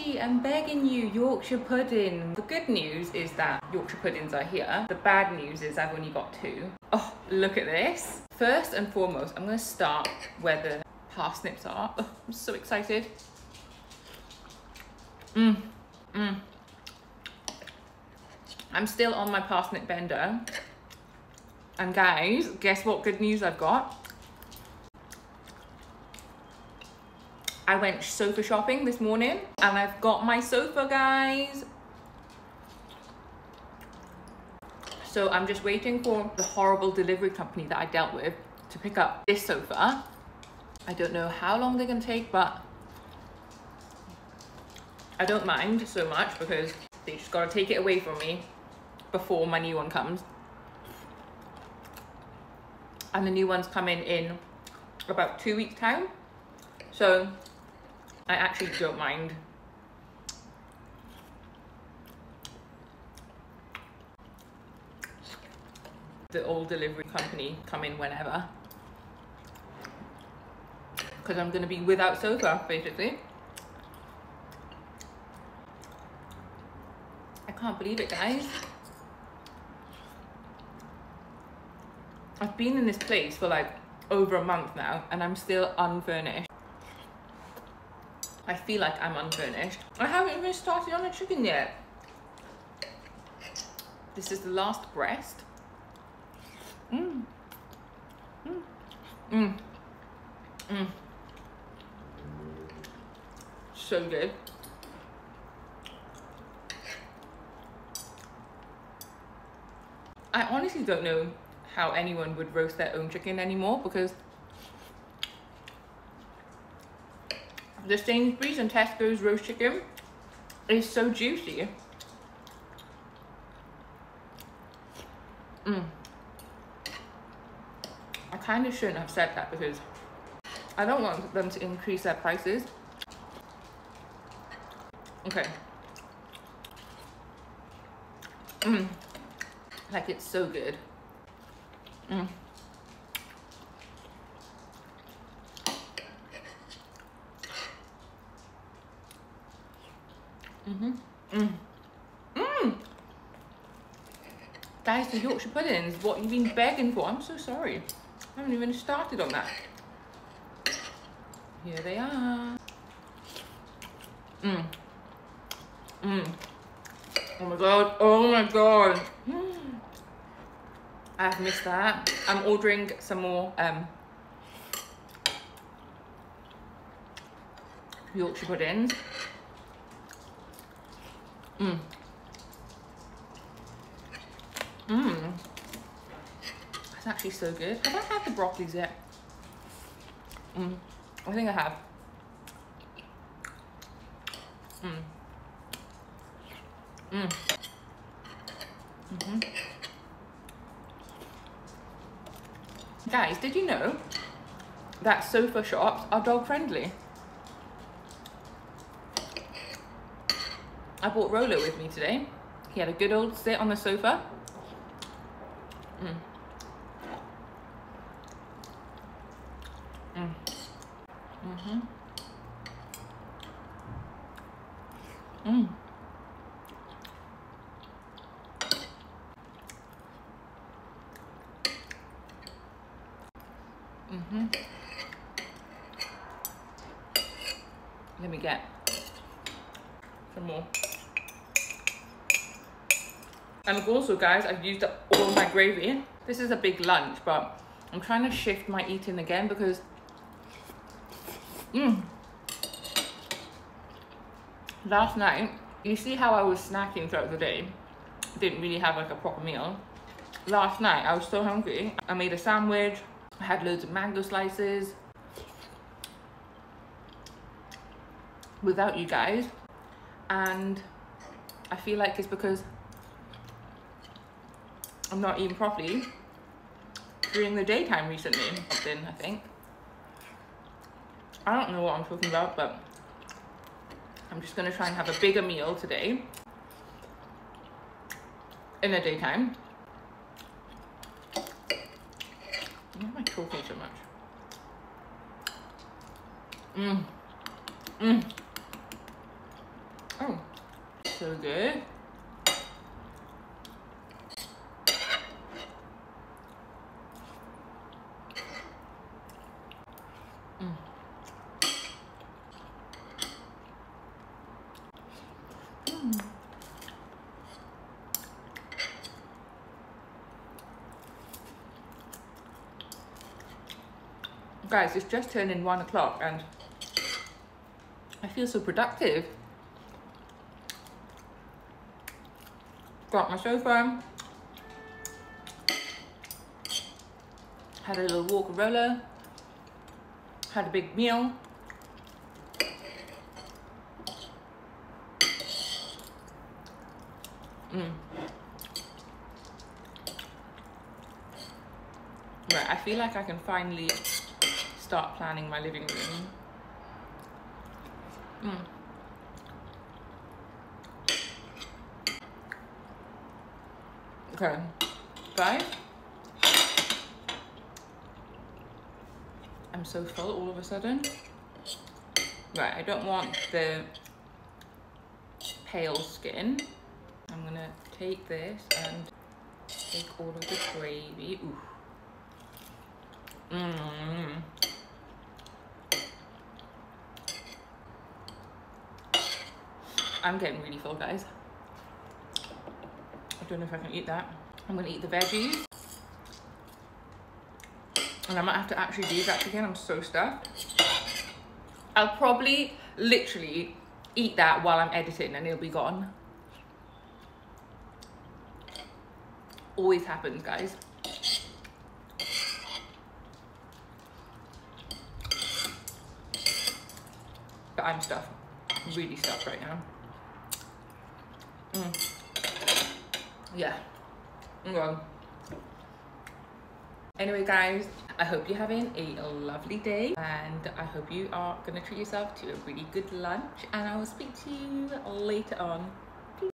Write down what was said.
Archie, I'm begging you, Yorkshire pudding. The good news is that Yorkshire puddings are here. The bad news is I've only got 2. Oh, look at this. First and foremost, I'm gonna start where the parsnips are. Oh, I'm so excited. I'm still on my parsnip bender. And guys, guess what good news I've got? I went sofa shopping this morning and I've got my sofa, guys. So I'm just waiting for the horrible delivery company that I dealt with to pick up this sofa. I don't know how long they're gonna take, but I don't mind so much because they just gotta take it away from me before my new one comes. And the new one's coming in about 2 weeks time. So I actually don't mind. The old delivery company come in whenever. Because I'm gonna be without sofa, basically. I can't believe it, guys. I've been in this place for like over a month now and I'm still unfurnished. I feel like I'm unfurnished. I haven't even started on the chicken yet. This is the last breast. So good. I honestly don't know how anyone would roast their own chicken anymore because the Sainsbury's and Tesco's roast chicken is so juicy. I kind of shouldn't have said that because I don't want them to increase their prices. Okay. Like it's so good. Guys, the Yorkshire puddings, what you've been begging for. I'm so sorry. I haven't even started on that. Here they are. Oh my god, oh my god. I've missed that. I'm ordering some more Yorkshire puddings. That's actually so good. Have I had the broccolis yet? I think I have. Guys, did you know that sofa shops are dog friendly? I brought Rolo with me today. He had a good old sit on the sofa. Let me get some more. And also, guys, I've used up all my gravy. This is a big lunch, but I'm trying to shift my eating again because last night, you see how I was snacking throughout the day? Didn't really have like a proper meal. Last night, I was so hungry. I made a sandwich. I had loads of mango slices. Without you guys. And I feel like it's because I'm not eating properly during the daytime recently. I think. I don't know what I'm talking about, but I'm just gonna try and have a bigger meal today in the daytime. Why am I talking so much? Oh, so good. Guys, it's just turning 1 o'clock and I feel so productive. Got my sofa, had a little walk of roller, had a big meal. Right, I feel like I can finally start planning my living room. Okay, guys, I'm so full all of a sudden. Right, I don't want the pale skin. I'm gonna take this and take all of the gravy. Ooh. I'm getting really full, guys. I don't know if I can eat that. I'm gonna eat the veggies. And I might have to actually do that again. I'm so stuffed. I'll probably literally eat that while I'm editing and it'll be gone. Always happens, guys. But I'm stuffed. Really stuffed right now. Yeah. Well. Anyway, guys, I hope you're having a lovely day and I hope you are gonna treat yourself to a really good lunch and I will speak to you later on.